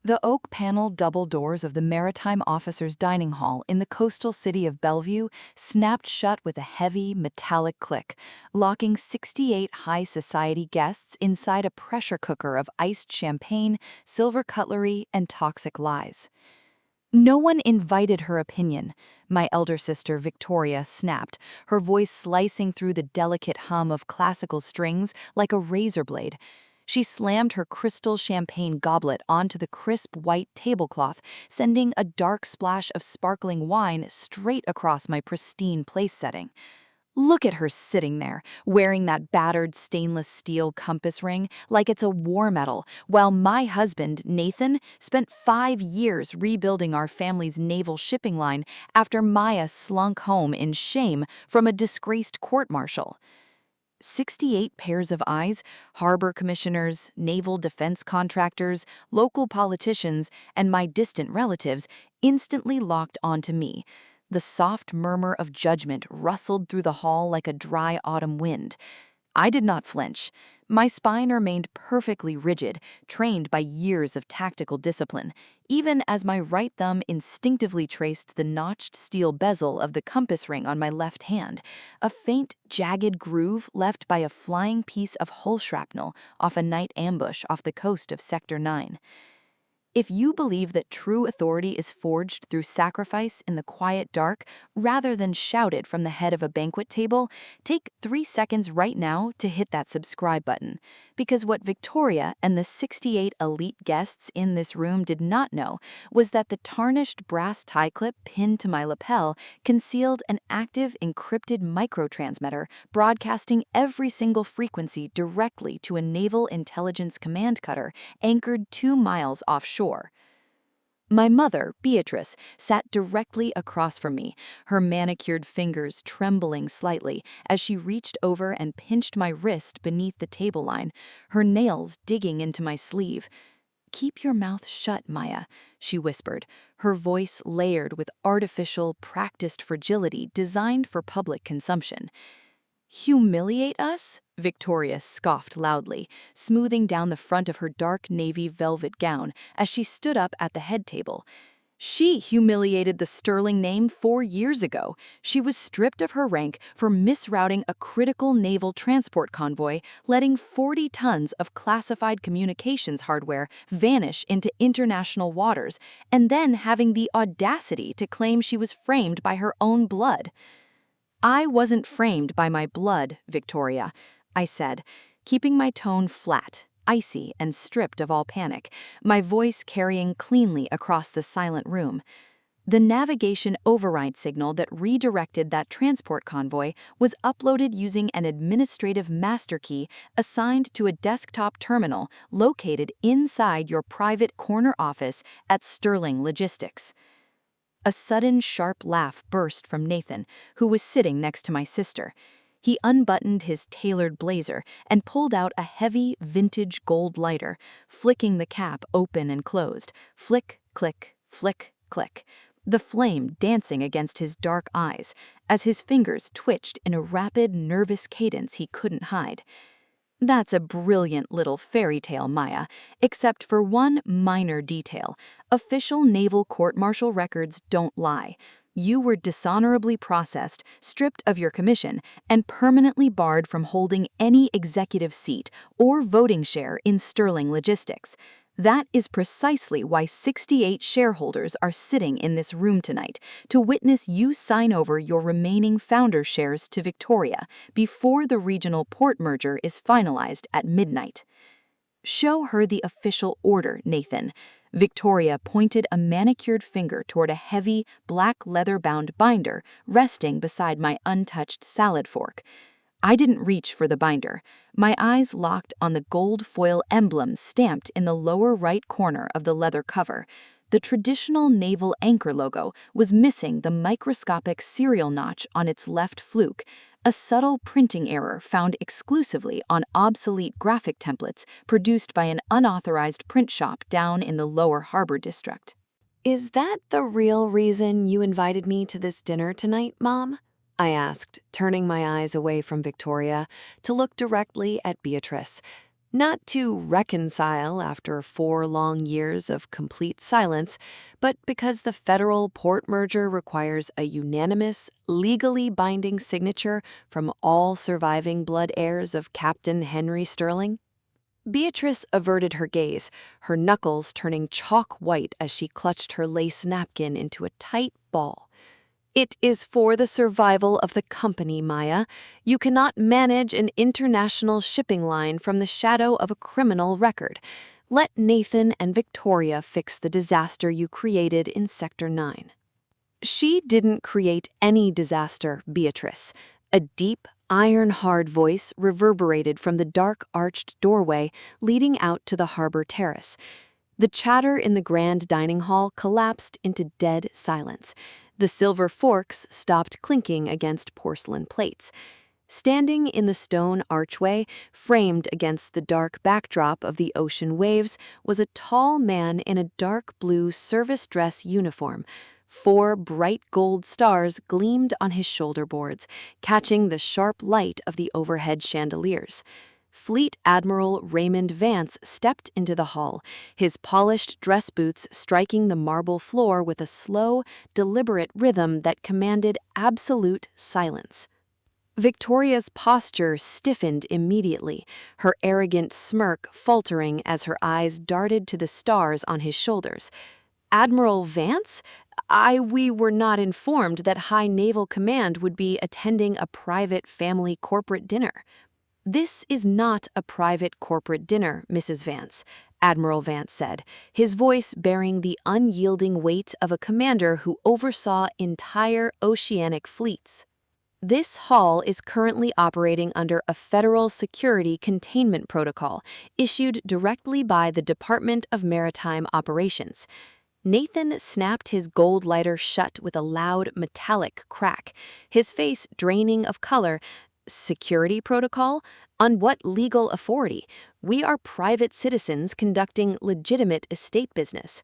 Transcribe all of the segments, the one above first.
The oak-paneled double doors of the Maritime Officers Dining Hall in the coastal city of Bellevue snapped shut with a heavy, metallic click, locking 68 high society guests inside a pressure cooker of iced champagne, silver cutlery, and toxic lies. No one invited her opinion, my elder sister Victoria snapped, her voice slicing through the delicate hum of classical strings like a razor blade. She slammed her crystal champagne goblet onto the crisp white tablecloth, sending a dark splash of sparkling wine straight across my pristine place setting. Look at her sitting there, wearing that battered stainless steel compass ring like it's a war medal, while my husband, Nathan, spent 5 years rebuilding our family's naval shipping line after Maya slunk home in shame from a disgraced court-martial. 68 pairs of eyes, harbor commissioners, naval defense contractors, local politicians, and my distant relatives instantly locked onto me. The soft murmur of judgment rustled through the hall like a dry autumn wind. I did not flinch. My spine remained perfectly rigid, trained by years of tactical discipline, even as my right thumb instinctively traced the notched steel bezel of the compass ring on my left hand, a faint, jagged groove left by a flying piece of hull shrapnel off a night ambush off the coast of Sector 9. If you believe that true authority is forged through sacrifice in the quiet dark rather than shouted from the head of a banquet table, take 3 seconds right now to hit that subscribe button. Because what Victoria and the 68 elite guests in this room did not know was that the tarnished brass tie clip pinned to my lapel concealed an active encrypted microtransmitter broadcasting every single frequency directly to a naval intelligence command cutter anchored 2 miles offshore. My mother, Beatrice, sat directly across from me, her manicured fingers trembling slightly as she reached over and pinched my wrist beneath the table line, her nails digging into my sleeve. "Keep your mouth shut, Maya," she whispered, her voice layered with artificial, practiced fragility designed for public consumption. "Humiliate us?" Victoria scoffed loudly, smoothing down the front of her dark navy velvet gown as she stood up at the head table. She humiliated the sterling name 4 years ago. She was stripped of her rank for misrouting a critical naval transport convoy, letting 40 tons of classified communications hardware vanish into international waters, and then having the audacity to claim she was framed by her own blood. "I wasn't framed by my blood, Victoria," I said, keeping my tone flat, icy, and stripped of all panic, my voice carrying cleanly across the silent room. The navigation override signal that redirected that transport convoy was uploaded using an administrative master key assigned to a desktop terminal located inside your private corner office at Sterling Logistics. A sudden sharp laugh burst from Nathan, who was sitting next to my sister. He unbuttoned his tailored blazer and pulled out a heavy, vintage gold lighter, flicking the cap open and closed, flick, click, flick, click, the flame dancing against his dark eyes as his fingers twitched in a rapid, nervous cadence he couldn't hide. "That's a brilliant little fairy tale, Maya, except for one minor detail. Official naval court-martial records don't lie. You were dishonorably processed, stripped of your commission, and permanently barred from holding any executive seat or voting share in Sterling Logistics. That is precisely why 68 shareholders are sitting in this room tonight, to witness you sign over your remaining founder shares to Victoria before the regional port merger is finalized at midnight." "Show her the official order, Nathan." Victoria pointed a manicured finger toward a heavy, black leather-bound binder resting beside my untouched salad fork. I didn't reach for the binder. My eyes locked on the gold foil emblem stamped in the lower right corner of the leather cover. The traditional naval anchor logo was missing the microscopic serial notch on its left fluke, a subtle printing error found exclusively on obsolete graphic templates produced by an unauthorized print shop down in the lower harbor district. "Is that the real reason you invited me to this dinner tonight, Mom?" I asked, turning my eyes away from Victoria to look directly at Beatrice. Not to reconcile after 4 long years of complete silence, but because the federal port merger requires a unanimous, legally binding signature from all surviving blood heirs of Captain Henry Sterling. Beatrice averted her gaze, her knuckles turning chalk white as she clutched her lace napkin into a tight ball. It is for the survival of the company, Maya. You cannot manage an international shipping line from the shadow of a criminal record. Let Nathan and Victoria fix the disaster you created in Sector 9. She didn't create any disaster, Beatrice. A deep, iron-hard voice reverberated from the dark arched doorway leading out to the harbor terrace. The chatter in the grand dining hall collapsed into dead silence. The silver forks stopped clinking against porcelain plates. Standing in the stone archway, framed against the dark backdrop of the ocean waves, was a tall man in a dark blue service dress uniform. 4 bright gold stars gleamed on his shoulder boards, catching the sharp light of the overhead chandeliers. Fleet Admiral Raymond Vance stepped into the hall, his polished dress boots striking the marble floor with a slow, deliberate rhythm that commanded absolute silence. Victoria's posture stiffened immediately, her arrogant smirk faltering as her eyes darted to the stars on his shoulders. Admiral Vance? We were not informed that High Naval Command would be attending a private family corporate dinner. This is not a private corporate dinner, Mrs. Vance, Admiral Vance said, his voice bearing the unyielding weight of a commander who oversaw entire oceanic fleets. This hall is currently operating under a federal security containment protocol issued directly by the Department of Maritime Operations. Nathan snapped his gold lighter shut with a loud metallic crack, his face draining of color. Security protocol? On what legal authority? We are private citizens conducting legitimate estate business.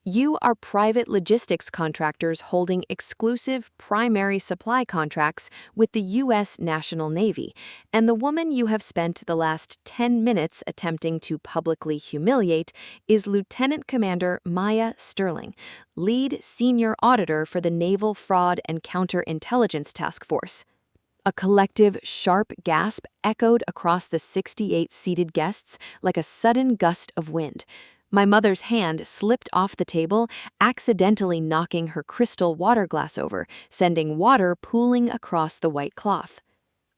You are private logistics contractors holding exclusive primary supply contracts with the U.S. National Navy, and the woman you have spent the last 10 minutes attempting to publicly humiliate is Lieutenant Commander Maya Sterling, lead senior auditor for the Naval Fraud and Counterintelligence Task Force. A collective, sharp gasp echoed across the 68 seated guests like a sudden gust of wind. My mother's hand slipped off the table, accidentally knocking her crystal water glass over, sending water pooling across the white cloth.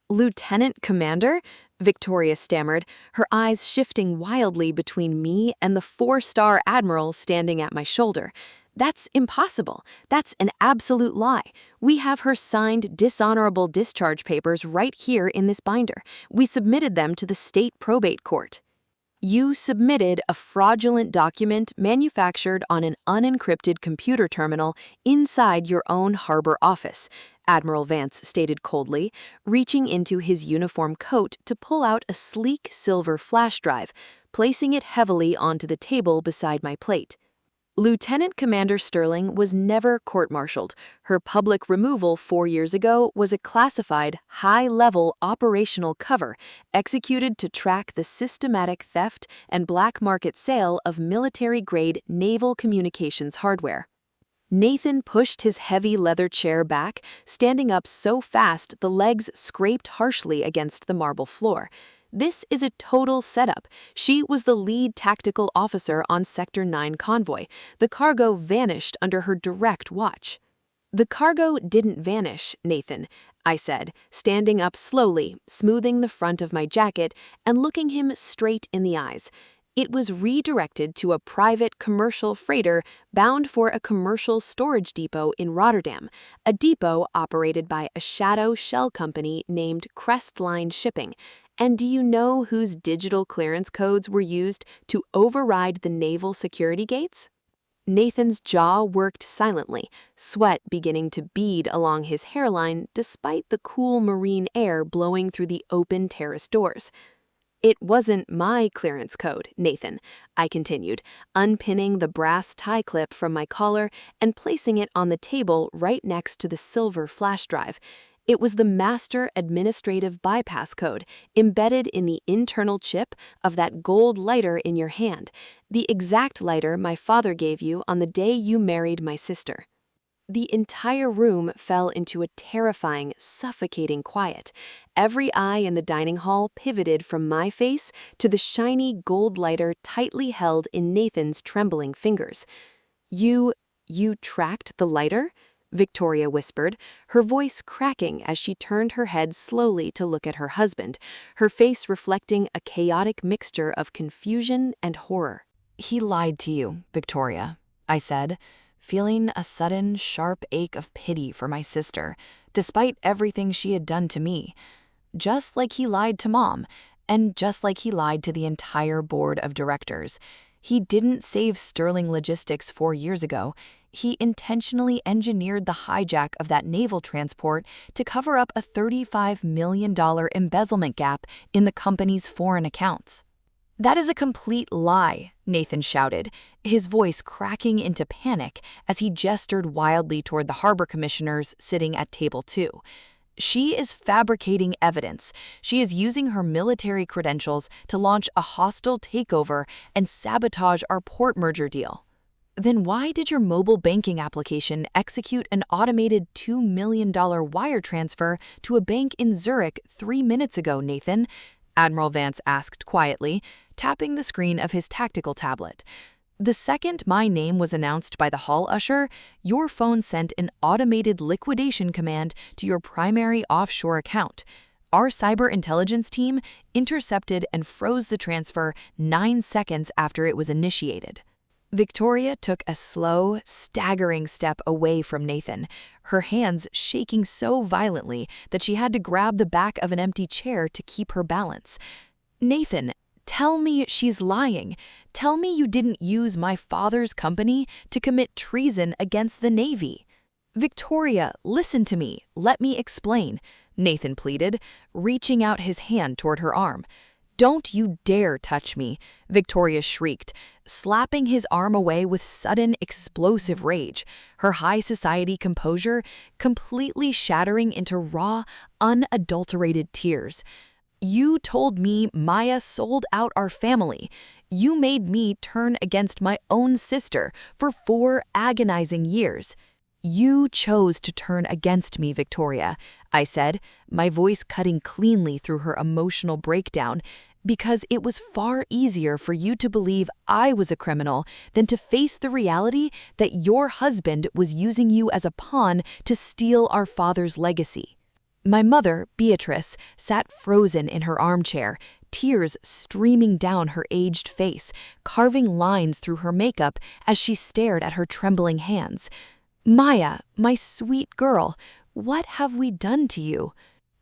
"Lieutenant Commander?" Victoria stammered, her eyes shifting wildly between me and the 4-star admiral standing at my shoulder. "That's impossible. That's an absolute lie. We have her signed dishonorable discharge papers right here in this binder. We submitted them to the state probate court." "You submitted a fraudulent document manufactured on an unencrypted computer terminal inside your own harbor office," Admiral Vance stated coldly, reaching into his uniform coat to pull out a sleek silver flash drive, placing it heavily onto the table beside my plate. Lieutenant Commander Sterling was never court-martialed. Her public removal 4 years ago was a classified, high-level operational cover executed to track the systematic theft and black market sale of military-grade naval communications hardware. Nathan pushed his heavy leather chair back, standing up so fast the legs scraped harshly against the marble floor. This is a total setup. She was the lead tactical officer on Sector 9 convoy. The cargo vanished under her direct watch. "The cargo didn't vanish, Nathan," I said, standing up slowly, smoothing the front of my jacket and looking him straight in the eyes. "It was redirected to a private commercial freighter bound for a commercial storage depot in Rotterdam, a depot operated by a shadow shell company named Crestline Shipping. And do you know whose digital clearance codes were used to override the naval security gates?" Nathan's jaw worked silently, sweat beginning to bead along his hairline despite the cool marine air blowing through the open terrace doors. "It wasn't my clearance code, Nathan," I continued, unpinning the brass tie clip from my collar and placing it on the table right next to the silver flash drive. It was the master administrative bypass code embedded in the internal chip of that gold lighter in your hand, the exact lighter my father gave you on the day you married my sister. The entire room fell into a terrifying, suffocating quiet. Every eye in the dining hall pivoted from my face to the shiny gold lighter tightly held in Nathan's trembling fingers. You tracked the lighter?" Victoria whispered, her voice cracking as she turned her head slowly to look at her husband, her face reflecting a chaotic mixture of confusion and horror. He lied to you, Victoria, I said, feeling a sudden, sharp ache of pity for my sister, despite everything she had done to me. Just like he lied to Mom, and just like he lied to the entire board of directors. He didn't save Sterling Logistics 4 years ago. He intentionally engineered the hijack of that naval transport to cover up a $35 million embezzlement gap in the company's foreign accounts. "That is a complete lie," Nathan shouted, his voice cracking into panic as he gestured wildly toward the harbor commissioners sitting at table 2. "She is fabricating evidence. She is using her military credentials to launch a hostile takeover and sabotage our port merger deal." "Then why did your mobile banking application execute an automated $2 million wire transfer to a bank in Zurich 3 minutes ago, Nathan?" Admiral Vance asked quietly, tapping the screen of his tactical tablet. "The second my name was announced by the hall usher, your phone sent an automated liquidation command to your primary offshore account. Our cyber intelligence team intercepted and froze the transfer 9 seconds after it was initiated." Victoria took a slow, staggering step away from Nathan, her hands shaking so violently that she had to grab the back of an empty chair to keep her balance. "Nathan, tell me she's lying. Tell me you didn't use my father's company to commit treason against the Navy." "Victoria, listen to me. Let me explain," Nathan pleaded, reaching out his hand toward her arm. "Don't you dare touch me," Victoria shrieked, slapping his arm away with sudden explosive rage, her high society composure completely shattering into raw, unadulterated tears. "You told me Maya sold out our family. You made me turn against my own sister for 4 agonizing years. You chose to turn against me, Victoria," I said, my voice cutting cleanly through her emotional breakdown, "because it was far easier for you to believe I was a criminal than to face the reality that your husband was using you as a pawn to steal our father's legacy." My mother, Beatrice, sat frozen in her armchair, tears streaming down her aged face, carving lines through her makeup as she stared at her trembling hands. "Maya, my sweet girl, what have we done to you?"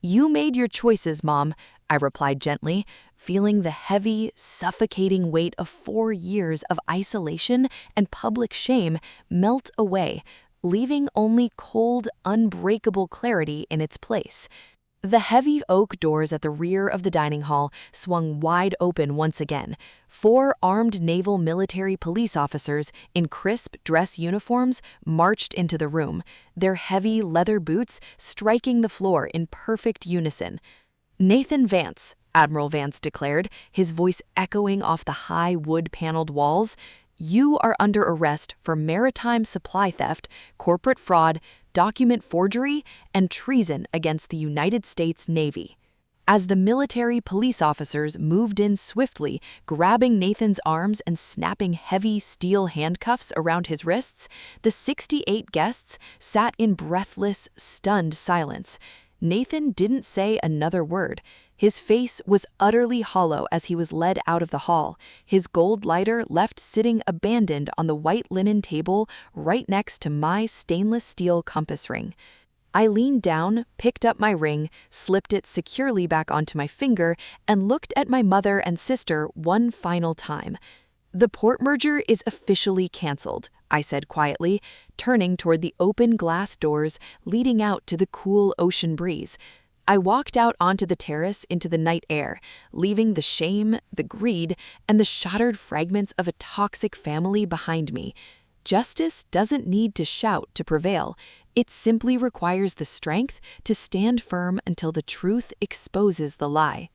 "You made your choices, Mom," I replied gently, feeling the heavy, suffocating weight of 4 years of isolation and public shame melt away, leaving only cold, unbreakable clarity in its place. The heavy oak doors at the rear of the dining hall swung wide open once again. 4 armed naval military police officers in crisp dress uniforms marched into the room, their heavy leather boots striking the floor in perfect unison. "Nathan Vance," Admiral Vance declared, his voice echoing off the high wood-paneled walls, "you are under arrest for maritime supply theft, corporate fraud, document forgery, and treason against the United States Navy." As the military police officers moved in swiftly, grabbing Nathan's arms and snapping heavy steel handcuffs around his wrists, the 68 guests sat in breathless, stunned silence. Nathan didn't say another word. His face was utterly hollow as he was led out of the hall, his gold lighter left sitting abandoned on the white linen table right next to my stainless steel compass ring. I leaned down, picked up my ring, slipped it securely back onto my finger, and looked at my mother and sister one final time. "The port merger is officially canceled," I said quietly, turning toward the open glass doors leading out to the cool ocean breeze. I walked out onto the terrace into the night air, leaving the shame, the greed, and the shattered fragments of a toxic family behind me. Justice doesn't need to shout to prevail. It simply requires the strength to stand firm until the truth exposes the lie.